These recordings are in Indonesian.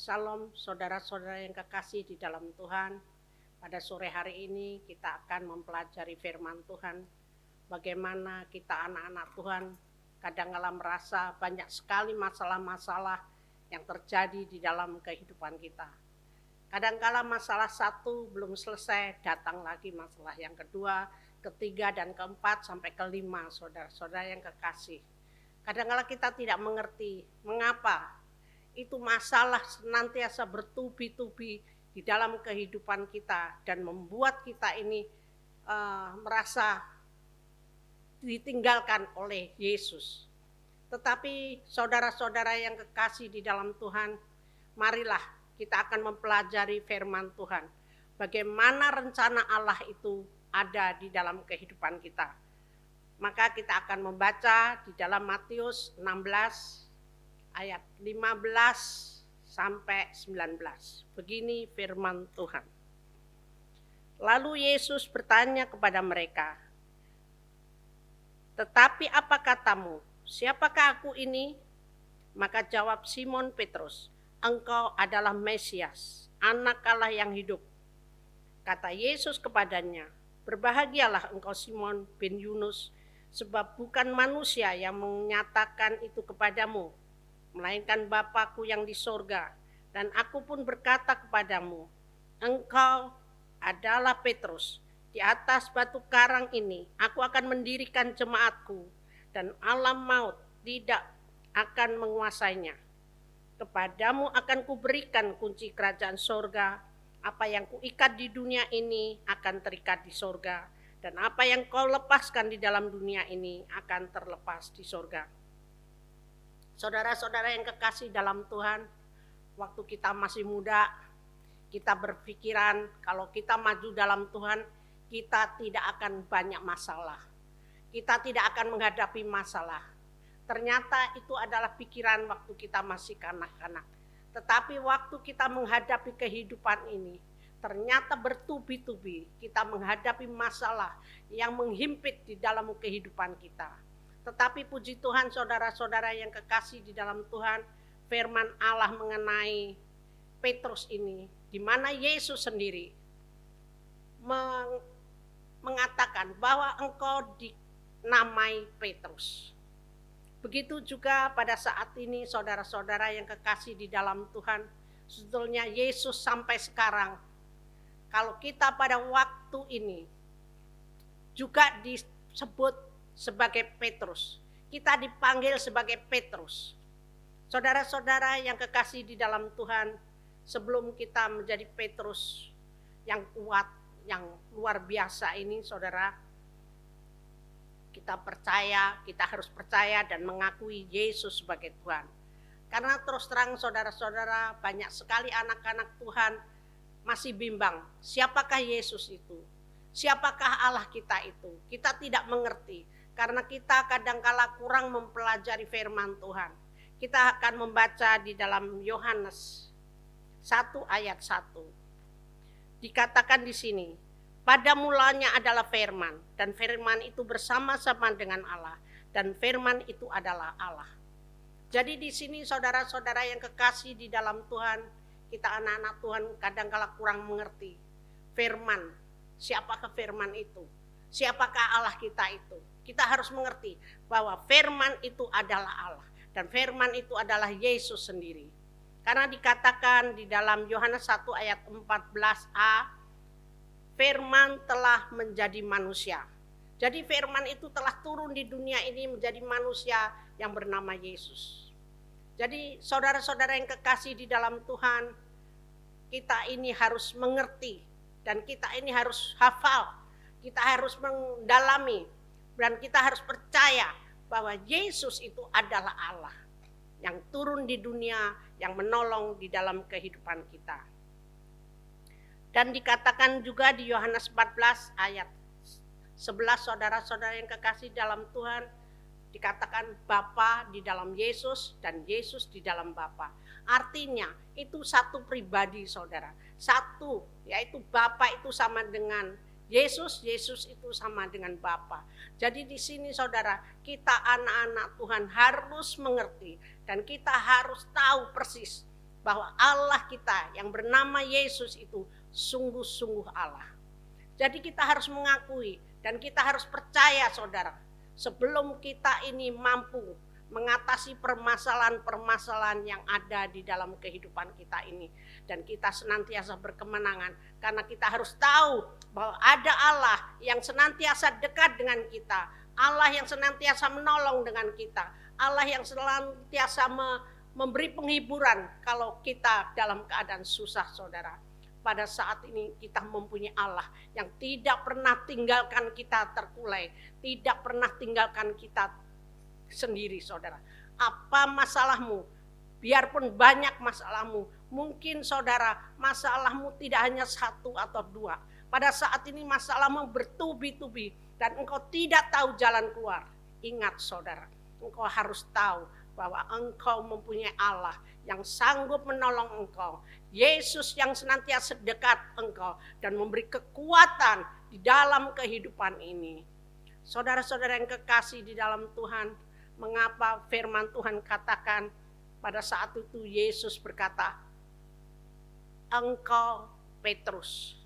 Salam saudara-saudara yang kekasih di dalam Tuhan. Pada sore hari ini kita akan mempelajari firman Tuhan. Bagaimana kita anak-anak Tuhan kadang-kala merasa banyak sekali masalah-masalah yang terjadi di dalam kehidupan kita. Kadang-kala masalah satu belum selesai, datang lagi masalah yang kedua, ketiga dan keempat sampai kelima, saudara-saudara yang kekasih. Kadang-kala kita tidak mengerti mengapa itu masalah senantiasa bertubi-tubi di dalam kehidupan kita dan membuat kita ini merasa ditinggalkan oleh Yesus. Tetapi saudara-saudara yang kekasih di dalam Tuhan, marilah kita akan mempelajari firman Tuhan. Bagaimana rencana Allah itu ada di dalam kehidupan kita. Maka kita akan membaca di dalam Matius 16 ayat 15 sampai 19. Begini firman Tuhan. Lalu Yesus bertanya kepada mereka, "Tetapi apa katamu? Siapakah aku ini?" Maka jawab Simon Petrus, "Engkau adalah Mesias, Anak Allah yang hidup." Kata Yesus kepadanya, "Berbahagialah engkau Simon bin Yunus, sebab bukan manusia yang menyatakan itu kepadamu, melainkan Bapa-Ku yang di sorga. Dan aku pun berkata kepadamu, engkau adalah Petrus. Di atas batu karang ini aku akan mendirikan jemaat-Ku, dan alam maut tidak akan menguasainya. Kepadamu akan kuberikan kunci kerajaan sorga. Apa yang kuikat di dunia ini akan terikat di sorga, dan apa yang kau lepaskan di dalam dunia ini akan terlepas di sorga." Saudara-saudara yang kekasih dalam Tuhan, waktu kita masih muda, kita berpikiran kalau kita maju dalam Tuhan, kita tidak akan banyak masalah. Kita tidak akan menghadapi masalah. Ternyata itu adalah pikiran waktu kita masih kanak-kanak. Tetapi waktu kita menghadapi kehidupan ini, ternyata bertubi-tubi kita menghadapi masalah yang menghimpit di dalam kehidupan kita. Tetapi puji Tuhan saudara-saudara yang kekasih di dalam Tuhan, firman Allah mengenai Petrus ini, di mana Yesus sendiri mengatakan bahwa engkau dinamai Petrus. Begitu juga pada saat ini saudara-saudara yang kekasih di dalam Tuhan, sebetulnya Yesus sampai sekarang, kalau kita pada waktu ini juga disebut sebagai Petrus. Kita dipanggil sebagai Petrus. Saudara-saudara yang kekasih di dalam Tuhan, sebelum kita menjadi Petrus yang kuat, yang luar biasa ini, saudara, kita harus percaya dan mengakui Yesus sebagai Tuhan. Karena terus terang saudara-saudara, banyak sekali anak-anak Tuhan masih bimbang, siapakah Yesus itu? Siapakah Allah kita itu? Kita tidak mengerti. Karena kita kadangkala kurang mempelajari firman Tuhan. Kita akan membaca di dalam Yohanes 1 ayat 1. Dikatakan di sini, pada mulanya adalah firman, dan firman itu bersama-sama dengan Allah, dan firman itu adalah Allah. Jadi di sini saudara-saudara yang kekasih di dalam Tuhan, kita anak-anak Tuhan kadangkala kurang mengerti firman. Siapakah firman itu? Siapakah Allah kita itu? Kita harus mengerti bahwa firman itu adalah Allah. Dan firman itu adalah Yesus sendiri. Karena dikatakan di dalam Yohanes 1 ayat 14a, firman telah menjadi manusia. Jadi firman itu telah turun di dunia ini menjadi manusia yang bernama Yesus. Jadi saudara-saudara yang kekasih di dalam Tuhan, kita ini harus mengerti dan kita ini harus hafal. Kita harus mendalami dan kita harus percaya bahwa Yesus itu adalah Allah yang turun di dunia, yang menolong di dalam kehidupan kita. Dan dikatakan juga di Yohanes 14 ayat 11, saudara-saudara yang kekasih dalam Tuhan, dikatakan Bapa di dalam Yesus dan Yesus di dalam Bapa. Artinya itu satu pribadi, saudara. Satu, yaitu Bapa itu sama dengan Yesus, Yesus itu sama dengan Bapa. Jadi di sini saudara, kita anak-anak Tuhan harus mengerti dan kita harus tahu persis bahwa Allah kita yang bernama Yesus itu sungguh-sungguh Allah. Jadi kita harus mengakui dan kita harus percaya saudara, sebelum kita ini mampu mengatasi permasalahan-permasalahan yang ada di dalam kehidupan kita ini, dan kita senantiasa berkemenangan karena kita harus tahu bahwa ada Allah yang senantiasa dekat dengan kita, Allah yang senantiasa menolong dengan kita, Allah yang senantiasa memberi penghiburan kalau kita dalam keadaan susah saudara. Pada saat ini kita mempunyai Allah yang tidak pernah tinggalkan kita terkulai, tidak pernah tinggalkan kita sendiri saudara. Apa masalahmu? Biarpun banyak masalahmu, mungkin saudara masalahmu tidak hanya satu atau dua. Pada saat ini masalahmu bertubi-tubi dan engkau tidak tahu jalan keluar. Ingat saudara, engkau harus tahu bahwa engkau mempunyai Allah yang sanggup menolong engkau, Yesus yang senantiasa dekat engkau dan memberi kekuatan di dalam kehidupan ini. Saudara-saudara yang kekasih di dalam Tuhan, mengapa firman Tuhan katakan pada saat itu Yesus berkata, engkau Petrus.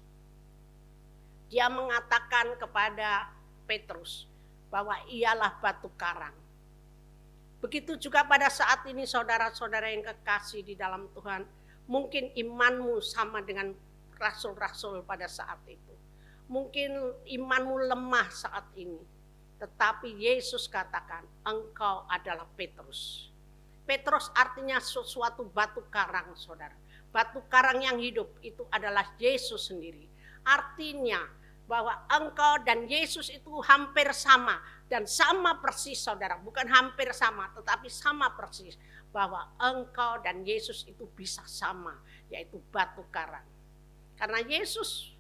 Dia mengatakan kepada Petrus bahwa ialah batu karang. Begitu juga pada saat ini saudara-saudara yang kekasih di dalam Tuhan, mungkin imanmu sama dengan rasul-rasul pada saat itu. Mungkin imanmu lemah saat ini, tetapi Yesus katakan engkau adalah Petrus. Petrus artinya sesuatu batu karang saudara. Batu karang yang hidup itu adalah Yesus sendiri. Artinya bahwa engkau dan Yesus itu hampir sama. Dan sama persis saudara, bukan hampir sama tetapi sama persis. Bahwa engkau dan Yesus itu bisa sama, yaitu batu karang. Karena Yesus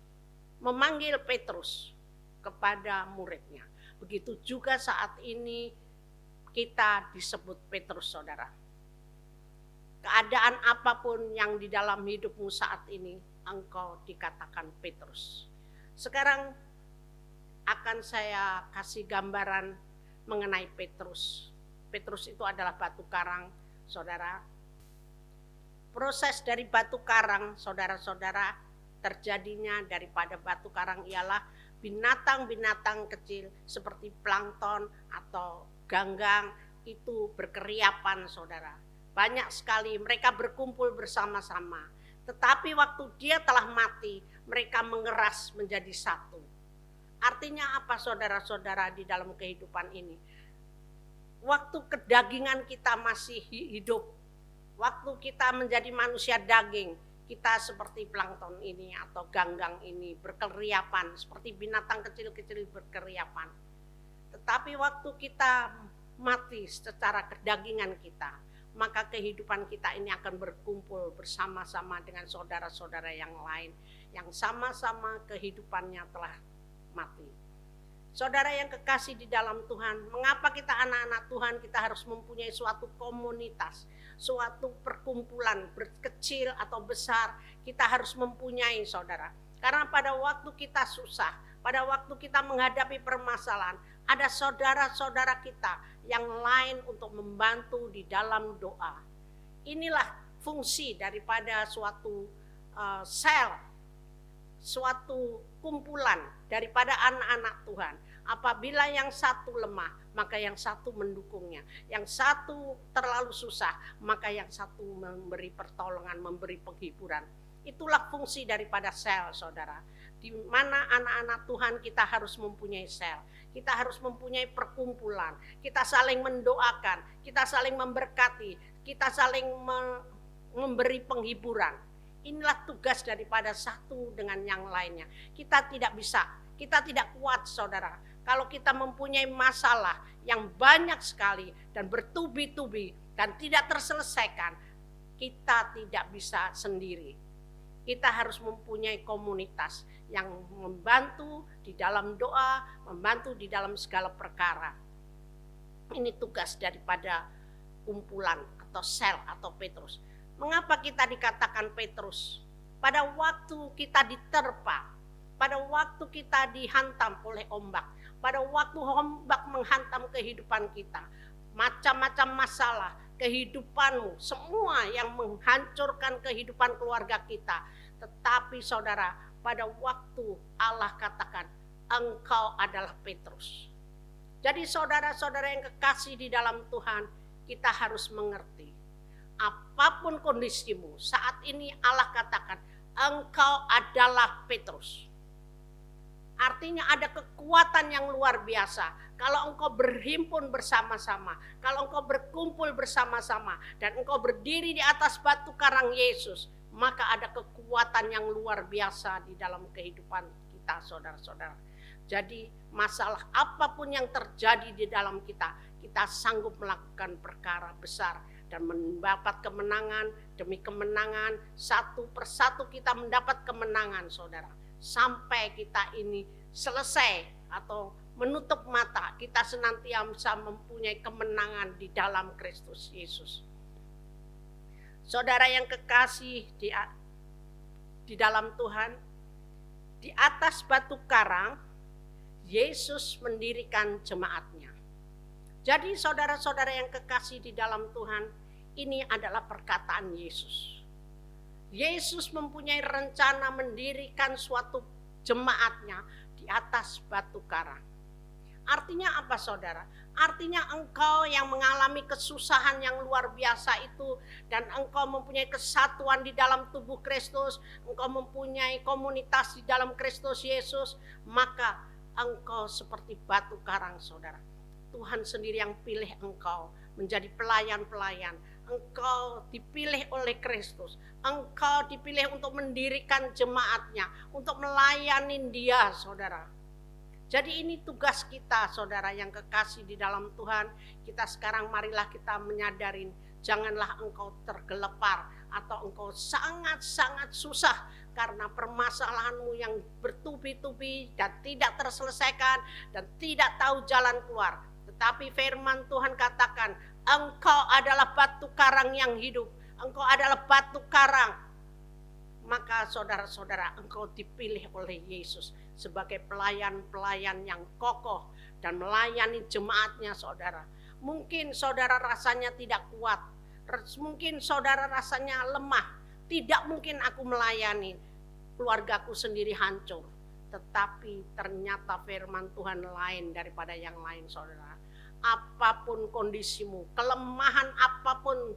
memanggil Petrus kepada muridnya. Begitu juga saat ini kita disebut Petrus saudara. Keadaan apapun yang di dalam hidupmu saat ini, engkau dikatakan Petrus. Sekarang akan saya kasih gambaran mengenai Petrus. Petrus itu adalah batu karang, saudara. Proses dari batu karang, saudara-saudara, terjadinya daripada batu karang ialah binatang-binatang kecil seperti plankton atau ganggang itu berkeriapan, saudara. Banyak sekali mereka berkumpul bersama-sama. Tetapi waktu dia telah mati, mereka mengeras menjadi satu. Artinya apa saudara-saudara di dalam kehidupan ini? Waktu kedagingan kita masih hidup, waktu kita menjadi manusia daging, kita seperti plankton ini atau ganggang ini berkeriapan, seperti binatang kecil-kecil berkeriapan. Tetapi waktu kita mati secara kedagingan kita, maka kehidupan kita ini akan berkumpul bersama-sama dengan saudara-saudara yang lain yang sama-sama kehidupannya telah mati. Saudara yang kekasih di dalam Tuhan, mengapa kita anak-anak Tuhan kita harus mempunyai suatu komunitas, suatu perkumpulan kecil atau besar, kita harus mempunyai saudara. Karena pada waktu kita susah, pada waktu kita menghadapi permasalahan, ada saudara-saudara kita yang lain untuk membantu di dalam doa. Inilah fungsi daripada suatu sel, suatu kumpulan daripada anak-anak Tuhan. Apabila yang satu lemah, maka yang satu mendukungnya. Yang satu terlalu susah, maka yang satu memberi pertolongan, memberi penghiburan. Itulah fungsi daripada sel, saudara. Di mana anak-anak Tuhan kita harus mempunyai sel. Kita harus mempunyai perkumpulan. Kita saling mendoakan, kita saling memberkati, kita saling memberi penghiburan. Inilah tugas daripada satu dengan yang lainnya. Kita tidak bisa, kita tidak kuat saudara. Kalau kita mempunyai masalah yang banyak sekali dan bertubi-tubi dan tidak terselesaikan, kita tidak bisa sendiri. Kita harus mempunyai komunitas yang membantu di dalam doa, membantu di dalam segala perkara. Ini tugas daripada kumpulan atau sel atau Petrus. Mengapa kita dikatakan Petrus? Pada waktu kita diterpa, pada waktu kita dihantam oleh ombak, pada waktu ombak menghantam kehidupan kita, macam-macam masalah kehidupanmu, semua yang menghancurkan kehidupan keluarga kita. Tetapi saudara, pada waktu Allah katakan, engkau adalah Petrus. Jadi saudara-saudara yang kekasih di dalam Tuhan, kita harus mengerti. Apapun kondisimu, saat ini Allah katakan, engkau adalah Petrus. Artinya ada kekuatan yang luar biasa. Kalau engkau berhimpun bersama-sama, kalau engkau berkumpul bersama-sama, dan engkau berdiri di atas batu karang Yesus, maka ada kekuatan yang luar biasa di dalam kehidupan kita, saudara-saudara. Jadi masalah apapun yang terjadi di dalam kita, kita sanggup melakukan perkara besar dan mendapat kemenangan demi kemenangan. Satu persatu kita mendapat kemenangan, saudara. Sampai kita ini selesai atau menutup mata, kita senantiasa mempunyai kemenangan di dalam Kristus Yesus. Saudara yang kekasih di dalam Tuhan, di atas batu karang Yesus mendirikan jemaatnya. Jadi saudara-saudara yang kekasih di dalam Tuhan, ini adalah perkataan Yesus. Yesus mempunyai rencana mendirikan suatu jemaatnya di atas batu karang. Artinya apa, saudara? Artinya engkau yang mengalami kesusahan yang luar biasa itu, dan engkau mempunyai kesatuan di dalam tubuh Kristus, engkau mempunyai komunitas di dalam Kristus Yesus, maka engkau seperti batu karang, saudara. Tuhan sendiri yang pilih engkau menjadi pelayan-pelayan. Engkau dipilih oleh Kristus. Engkau dipilih untuk mendirikan jemaatnya, untuk melayani dia, saudara. Jadi ini tugas kita, saudara yang kekasih di dalam Tuhan. Kita sekarang marilah kita menyadarin, janganlah engkau tergelepar atau engkau sangat-sangat susah karena permasalahanmu yang bertubi-tubi dan tidak terselesaikan dan tidak tahu jalan keluar. Tetapi firman Tuhan katakan, engkau adalah batu karang yang hidup. Engkau adalah batu karang. Maka saudara-saudara, engkau dipilih oleh Yesus sebagai pelayan-pelayan yang kokoh dan melayani jemaatnya, saudara. Mungkin saudara rasanya tidak kuat. Mungkin saudara rasanya lemah. Tidak mungkin aku melayani, keluargaku sendiri hancur. Tetapi ternyata firman Tuhan lain daripada yang lain, saudara. Apapun kondisimu, kelemahan apapun,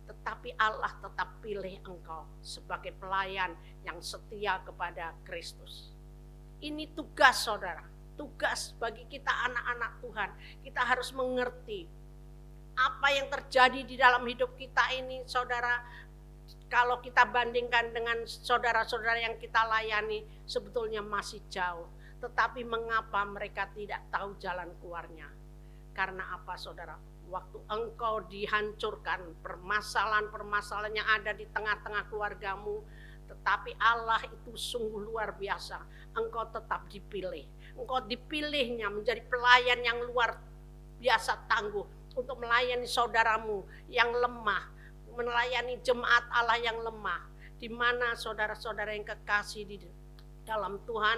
tetapi Allah tetap pilih engkau sebagai pelayan yang setia kepada Kristus. Ini tugas, saudara. Tugas bagi kita anak-anak Tuhan. Kita harus mengerti apa yang terjadi di dalam hidup kita ini, saudara. Kalau kita bandingkan dengan saudara-saudara yang kita layani, sebetulnya masih jauh. Tetapi mengapa mereka tidak tahu jalan keluarnya? Karena apa, saudara? Waktu engkau dihancurkan, permasalahan-permasalahan yang ada di tengah-tengah keluargamu, tetapi Allah itu sungguh luar biasa. Engkau tetap dipilih. Engkau dipilihnya menjadi pelayan yang luar biasa tangguh untuk melayani saudaramu yang lemah, melayani jemaat Allah yang lemah. Di mana saudara-saudara yang kekasih di dalam Tuhan,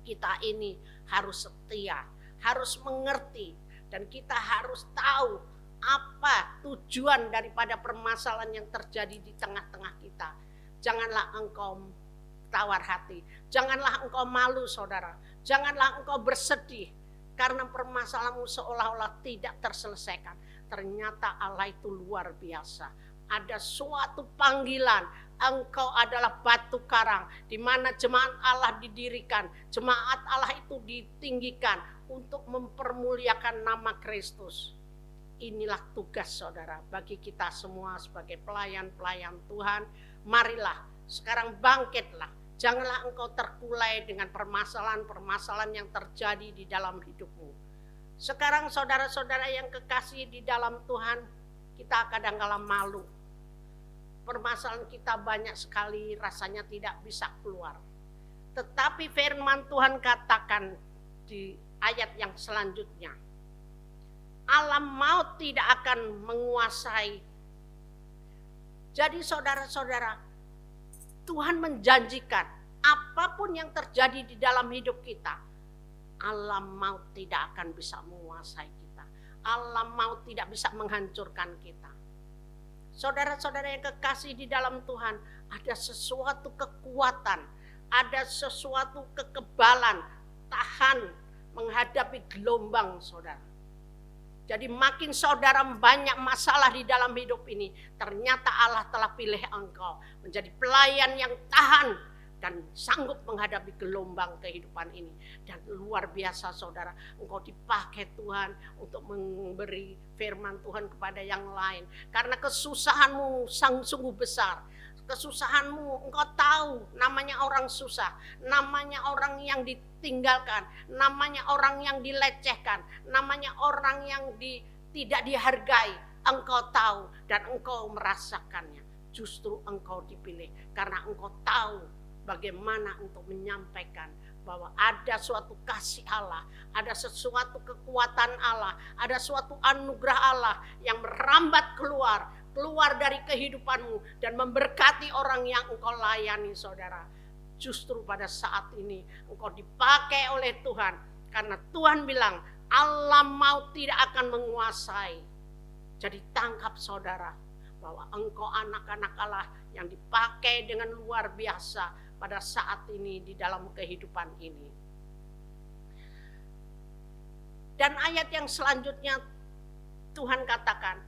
kita ini harus setia, harus mengerti, dan kita harus tahu apa tujuan daripada permasalahan yang terjadi di tengah-tengah kita. Janganlah engkau tawar hati, janganlah engkau malu, saudara. Janganlah engkau bersedih karena permasalahanmu seolah-olah tidak terselesaikan. Ternyata Allah itu luar biasa. Ada suatu panggilan, engkau adalah batu karang, di mana jemaat Allah didirikan, jemaat Allah itu ditinggikan untuk mempermuliakan nama Kristus. Inilah tugas, saudara, bagi kita semua sebagai pelayan-pelayan Tuhan. Marilah sekarang bangkitlah. Janganlah engkau terkulai dengan permasalahan-permasalahan yang terjadi di dalam hidupmu. Sekarang saudara-saudara yang kekasih di dalam Tuhan, kita kadang-kala malu. Permasalahan kita banyak sekali, rasanya tidak bisa keluar. Tetapi firman Tuhan katakan di ayat yang selanjutnya, alam maut tidak akan menguasai. Jadi saudara-saudara, Tuhan menjanjikan apapun yang terjadi di dalam hidup kita, alam maut tidak akan bisa menguasai kita. Allah mau tidak bisa menghancurkan kita. Saudara-saudara yang kekasih di dalam Tuhan, ada sesuatu kekuatan, ada sesuatu kekebalan, tahan menghadapi gelombang saudara. Jadi makin saudara banyak masalah di dalam hidup ini, ternyata Allah telah pilih engkau menjadi pelayan yang tahan dan sanggup menghadapi gelombang kehidupan ini. Dan luar biasa saudara, engkau dipakai Tuhan untuk memberi firman Tuhan kepada yang lain. Karena kesusahanmu sungguh besar. Kesusahanmu, engkau tahu namanya orang susah, namanya orang yang ditinggalkan, namanya orang yang dilecehkan, namanya orang yang tidak dihargai. Engkau tahu dan engkau merasakannya. Justru engkau dipilih karena engkau tahu bagaimana untuk menyampaikan bahwa ada suatu kasih Allah, ada sesuatu kekuatan Allah, ada suatu anugerah Allah yang merambat keluar dari kehidupanmu dan memberkati orang yang engkau layani saudara. Justru pada saat ini engkau dipakai oleh Tuhan karena Tuhan bilang Allah mau tidak akan menguasai. Jadi tangkap saudara bahwa engkau anak-anak Allah yang dipakai dengan luar biasa pada saat ini di dalam kehidupan ini. Dan ayat yang selanjutnya Tuhan katakan,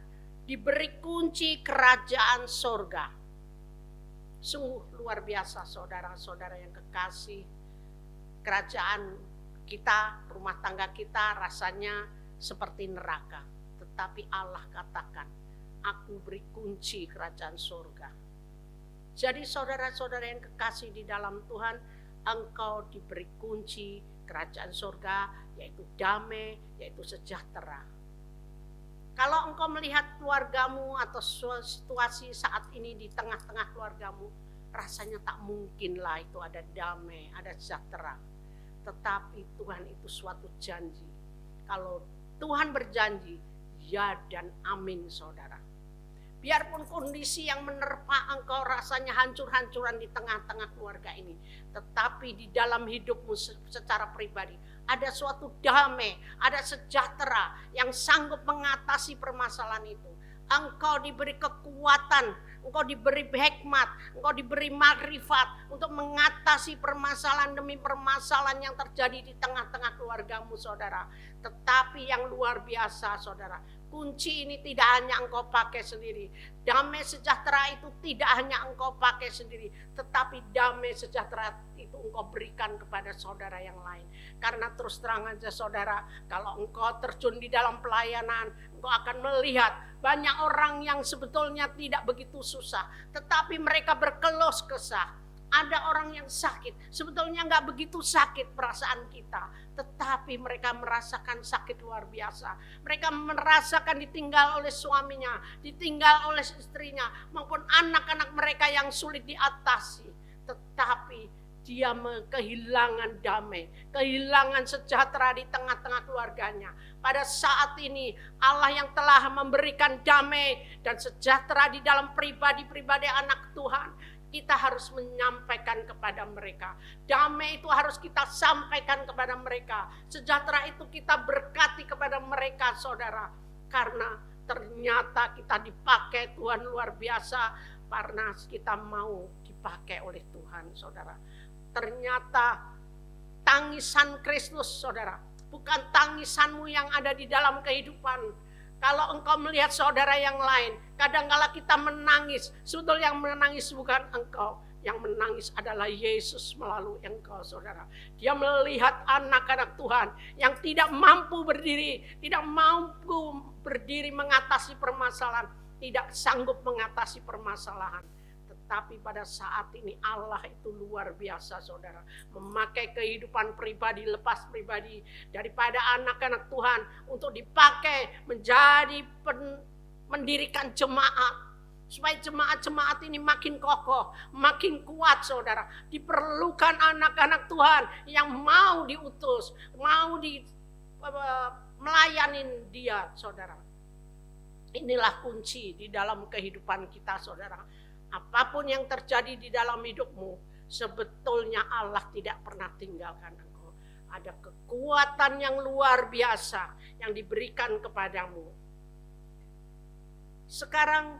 diberi kunci kerajaan sorga. Sungguh luar biasa saudara-saudara yang kekasih. Kerajaan kita, rumah tangga kita rasanya seperti neraka. Tetapi Allah katakan, aku beri kunci kerajaan sorga. Jadi saudara-saudara yang kekasih di dalam Tuhan, engkau diberi kunci kerajaan sorga, yaitu damai, yaitu sejahtera. Kalau engkau melihat keluargamu atau situasi saat ini di tengah-tengah keluargamu, rasanya tak mungkinlah itu ada damai, ada sejahtera. Tetapi Tuhan itu suatu janji. Kalau Tuhan berjanji, ya dan amin saudara. Biarpun kondisi yang menerpa engkau rasanya hancur-hancuran di tengah-tengah keluarga ini, tetapi di dalam hidupmu secara pribadi ada suatu damai, ada sejahtera yang sanggup mengatasi permasalahan itu. Engkau diberi kekuatan, engkau diberi hikmat, engkau diberi makrifat untuk mengatasi permasalahan demi permasalahan yang terjadi di tengah-tengah keluargamu saudara. Tetapi yang luar biasa saudara, kunci ini tidak hanya engkau pakai sendiri. Damai sejahtera itu tidak hanya engkau pakai sendiri, tetapi damai sejahtera itu engkau berikan kepada saudara yang lain. Karena terus terang aja saudara, kalau engkau terjun di dalam pelayanan, engkau akan melihat banyak orang yang sebetulnya tidak begitu susah, tetapi mereka berkeluh kesah. Ada orang yang sakit, sebetulnya nggak begitu sakit perasaan kita, tetapi mereka merasakan sakit luar biasa. Mereka merasakan ditinggal oleh suaminya, ditinggal oleh istrinya, maupun anak-anak mereka yang sulit diatasi. Tetapi dia kehilangan damai, kehilangan sejahtera di tengah-tengah keluarganya. Pada saat ini Allah yang telah memberikan damai dan sejahtera di dalam pribadi-pribadi anak Tuhan, kita harus menyampaikan kepada mereka. Damai itu harus kita sampaikan kepada mereka. Sejahtera itu kita berkati kepada mereka saudara. Karena ternyata kita dipakai Tuhan luar biasa. Karena kita mau dipakai oleh Tuhan saudara. Ternyata tangisan Kristus saudara, bukan tangisanmu yang ada di dalam kehidupan. Kalau engkau melihat saudara yang lain, kadangkala kita menangis. Sebetulnya yang menangis bukan engkau. Yang menangis adalah Yesus melalui engkau saudara. Dia melihat anak-anak Tuhan yang tidak mampu berdiri. Tidak mampu berdiri mengatasi permasalahan. Tidak sanggup mengatasi permasalahan. Tapi pada saat ini Allah itu luar biasa saudara. Memakai kehidupan pribadi, lepas pribadi daripada anak-anak Tuhan untuk dipakai menjadi mendirikan jemaat. Supaya jemaat-jemaat ini makin kokoh, makin kuat saudara. Diperlukan anak-anak Tuhan yang mau diutus, mau melayani dia saudara. Inilah kunci di dalam kehidupan kita saudara. Apapun yang terjadi di dalam hidupmu, sebetulnya Allah tidak pernah tinggalkan engkau. Ada kekuatan yang luar biasa yang diberikan kepadamu. Sekarang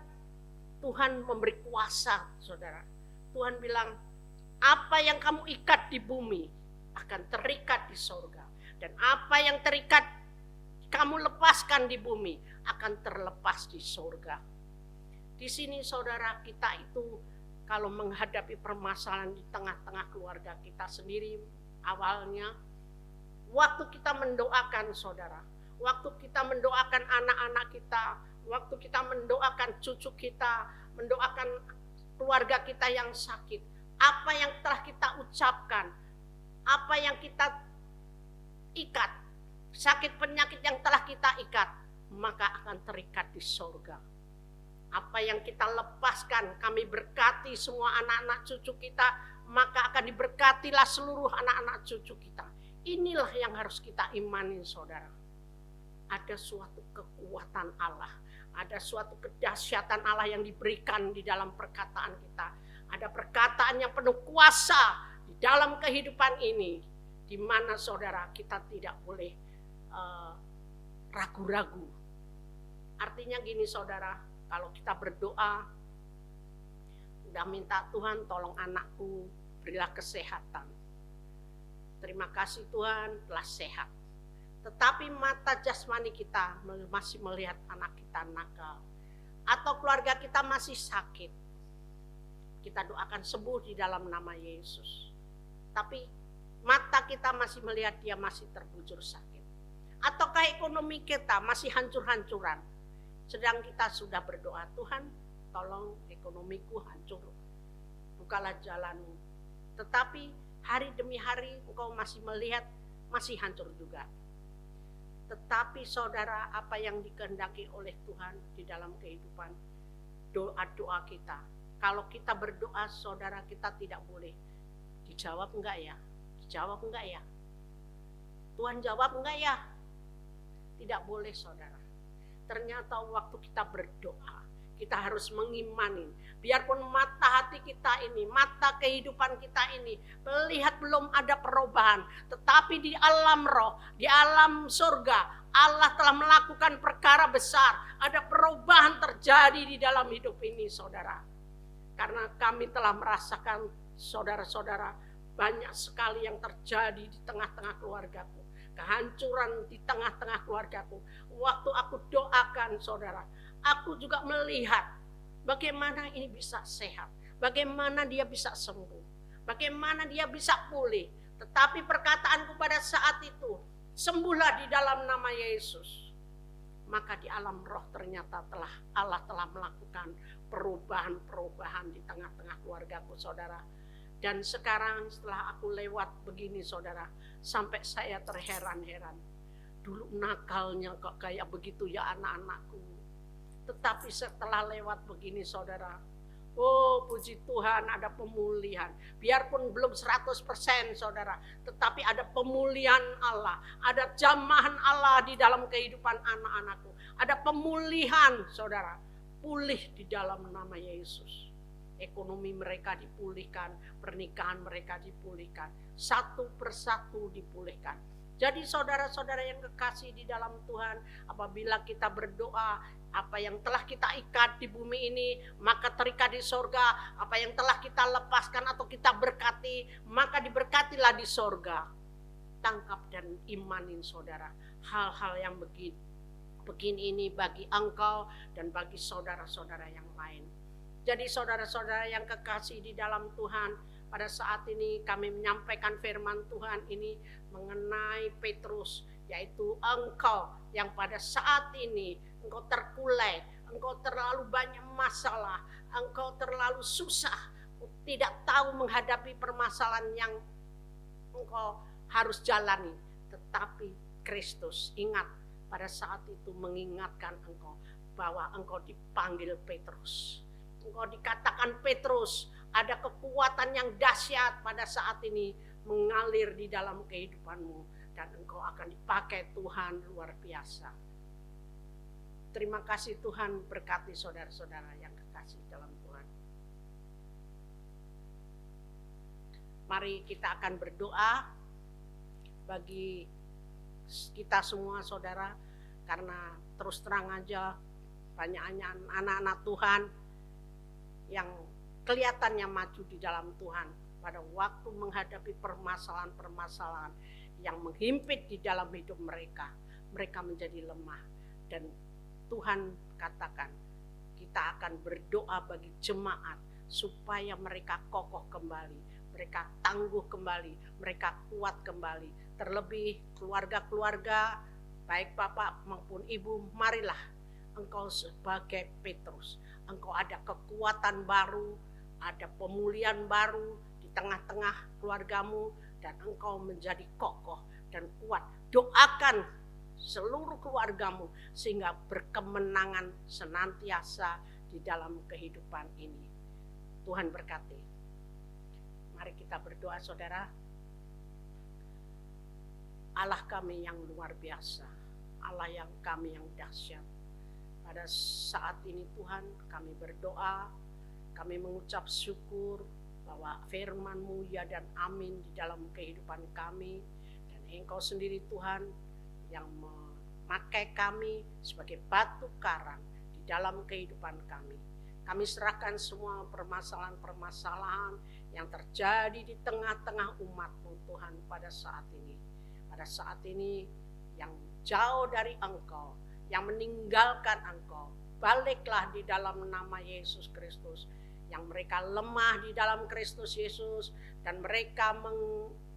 Tuhan memberi kuasa, saudara. Tuhan bilang, apa yang kamu ikat di bumi akan terikat di sorga. Dan apa yang terikat kamu lepaskan di bumi akan terlepas di sorga. Di sini saudara, kita itu kalau menghadapi permasalahan di tengah-tengah keluarga kita sendiri, awalnya waktu kita mendoakan saudara, waktu kita mendoakan anak-anak kita, waktu kita mendoakan cucu kita, mendoakan keluarga kita yang sakit, apa yang telah kita ucapkan, apa yang kita ikat, sakit penyakit yang telah kita ikat, maka akan terikat di sorga. Apa yang kita lepaskan, kami berkati semua anak-anak cucu kita, maka akan diberkatilah seluruh anak-anak cucu kita. Inilah yang harus kita imani, saudara. Ada suatu kekuatan Allah, ada suatu kedahsyatan Allah yang diberikan di dalam perkataan kita. Ada perkataan yang penuh kuasa di dalam kehidupan ini, di mana saudara kita tidak boleh ragu-ragu. Artinya gini saudara, kalau kita berdoa, udah minta Tuhan tolong anakku, berilah kesehatan. Terima kasih Tuhan telah sehat. Tetapi mata jasmani kita masih melihat anak kita nakal. Atau keluarga kita masih sakit. Kita doakan sembuh di dalam nama Yesus. Tapi mata kita masih melihat dia masih terbujur sakit. Ataukah ekonomi kita masih hancur-hancuran. Sedang kita sudah berdoa, Tuhan tolong ekonomiku hancur. Bukalah jalanmu. Tetapi hari demi hari engkau masih melihat masih hancur juga. Tetapi saudara, apa yang dikehendaki oleh Tuhan di dalam kehidupan doa-doa kita. Kalau kita berdoa saudara, kita tidak boleh dijawab enggak ya? Dijawab enggak ya? Tuhan jawab enggak ya? Tidak boleh saudara. Ternyata waktu kita berdoa, kita harus mengimani. Biarpun mata hati kita ini, mata kehidupan kita ini melihat belum ada perubahan, tetapi di alam roh, di alam surga, Allah telah melakukan perkara besar. Ada perubahan terjadi di dalam hidup ini saudara. Karena kami telah merasakan saudara-saudara, banyak sekali yang terjadi di tengah-tengah keluargaku. Kehancuran di tengah-tengah keluargaku. Waktu aku doakan saudara, aku juga melihat bagaimana ini bisa sehat, bagaimana dia bisa sembuh, bagaimana dia bisa pulih. Tetapi perkataanku pada saat itu, sembuhlah di dalam nama Yesus. Maka di alam roh ternyata Allah telah melakukan perubahan-perubahan di tengah-tengah keluargaku saudara. Dan sekarang setelah aku lewat begini saudara, sampai saya terheran-heran. Dulu nakalnya kok kayak begitu ya anak-anakku. Tetapi setelah lewat begini saudara, oh puji Tuhan ada pemulihan. Biarpun belum 100% saudara, tetapi ada pemulihan Allah. Ada jamahan Allah di dalam kehidupan anak-anakku. Ada pemulihan saudara, pulih di dalam nama Yesus. Ekonomi mereka dipulihkan, pernikahan mereka dipulihkan, satu persatu dipulihkan. Jadi saudara-saudara yang kekasih di dalam Tuhan, apabila kita berdoa, apa yang telah kita ikat di bumi ini, maka terikat di sorga. Apa yang telah kita lepaskan atau kita berkati, maka diberkatilah di sorga. Tangkap dan imanin saudara, hal-hal yang begini ini bagi engkau dan bagi saudara-saudara yang lain. Jadi saudara-saudara yang kekasih di dalam Tuhan, pada saat ini kami menyampaikan firman Tuhan ini mengenai Petrus, yaitu engkau yang pada saat ini engkau terkulai, engkau terlalu banyak masalah, engkau terlalu susah, tidak tahu menghadapi permasalahan yang engkau harus jalani. Tetapi Kristus ingat pada saat itu mengingatkan engkau bahwa engkau dipanggil Petrus. Engkau dikatakan Petrus, ada kekuatan yang dahsyat pada saat ini mengalir di dalam kehidupanmu dan engkau akan dipakai Tuhan luar biasa. Terima kasih Tuhan, berkati saudara-saudara yang kekasih dalam Tuhan. Mari kita akan berdoa bagi kita semua saudara, karena terus terang aja banyaknya anak-anak Tuhan yang kelihatannya maju di dalam Tuhan pada waktu menghadapi permasalahan-permasalahan yang menghimpit di dalam hidup mereka, mereka menjadi lemah. Dan Tuhan katakan, kita akan berdoa bagi jemaat supaya mereka kokoh kembali, mereka tangguh kembali, mereka kuat kembali. Terlebih keluarga-keluarga, baik bapak maupun ibu, marilah engkau sebagai Petrus, engkau ada kekuatan baru, ada pemulihan baru di tengah-tengah keluargamu, dan engkau menjadi kokoh dan kuat. Doakan seluruh keluargamu sehingga berkemenangan senantiasa di dalam kehidupan ini. Tuhan berkati. Mari kita berdoa saudara. Allah kami yang luar biasa, Allah yang kami yang dahsyat. Pada saat ini Tuhan kami berdoa, kami mengucap syukur bahwa firman-Mu ya dan amin di dalam kehidupan kami. Dan Engkau sendiri Tuhan yang memakai kami sebagai batu karang di dalam kehidupan kami. Kami serahkan semua permasalahan-permasalahan yang terjadi di tengah-tengah umat-Mu Tuhan pada saat ini. Pada saat ini yang jauh dari Engkau, yang meninggalkan Engkau, baliklah di dalam nama Yesus Kristus. Yang mereka lemah di dalam Kristus Yesus dan mereka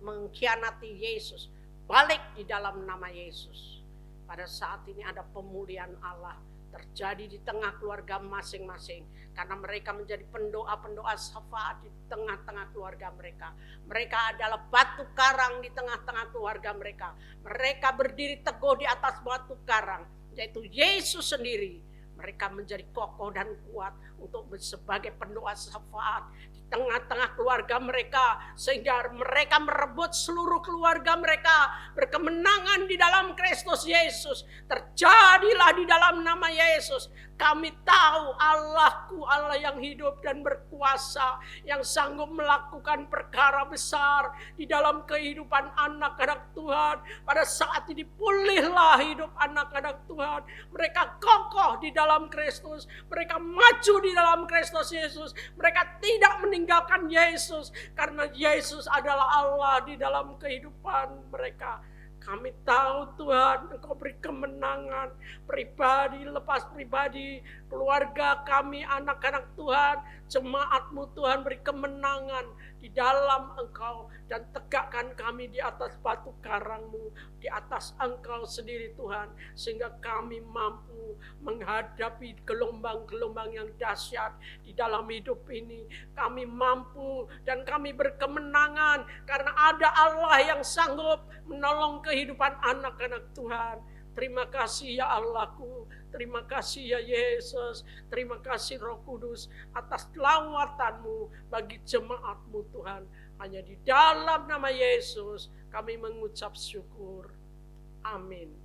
mengkhianati Yesus, balik di dalam nama Yesus. Pada saat ini ada pemulihan Allah terjadi di tengah keluarga masing-masing, karena mereka menjadi pendoa-pendoa syafaat di tengah-tengah keluarga mereka. Mereka adalah batu karang di tengah-tengah keluarga mereka. Mereka berdiri teguh di atas batu karang, yaitu Yesus sendiri. Mereka menjadi kokoh dan kuat untuk sebagai pendoa syafaat di tengah-tengah keluarga mereka, sehingga mereka merebut seluruh keluarga mereka berkemenangan di dalam Kristus Yesus. Terjadilah di dalam nama Yesus. Kami tahu Allahku Allah yang hidup dan berkuasa, yang sanggup melakukan perkara besar di dalam kehidupan anak-anak Tuhan. Pada saat ini pulihlah hidup anak-anak Tuhan. Mereka kokoh di dalam Kristus, mereka maju di dalam Kristus Yesus. Mereka tidak meninggalkan Yesus, karena Yesus adalah Allah di dalam kehidupan mereka. Kami tahu Tuhan Engkau beri kemenangan pribadi lepas pribadi, keluarga kami, anak-anak Tuhan, jemaat-Mu Tuhan, beri kemenangan di dalam Engkau dan tegakkan kami di atas batu karang-Mu, di atas Engkau sendiri Tuhan, sehingga kami mampu menghadapi gelombang-gelombang yang dahsyat di dalam hidup ini. Kami mampu dan kami berkemenangan karena ada Allah yang sanggup menolong kehidupan anak-anak Tuhan. Terima kasih ya Allahku, terima kasih ya Yesus, terima kasih Roh Kudus atas lawatan-Mu bagi jemaat-Mu Tuhan. Hanya di dalam nama Yesus kami mengucap syukur. Amin.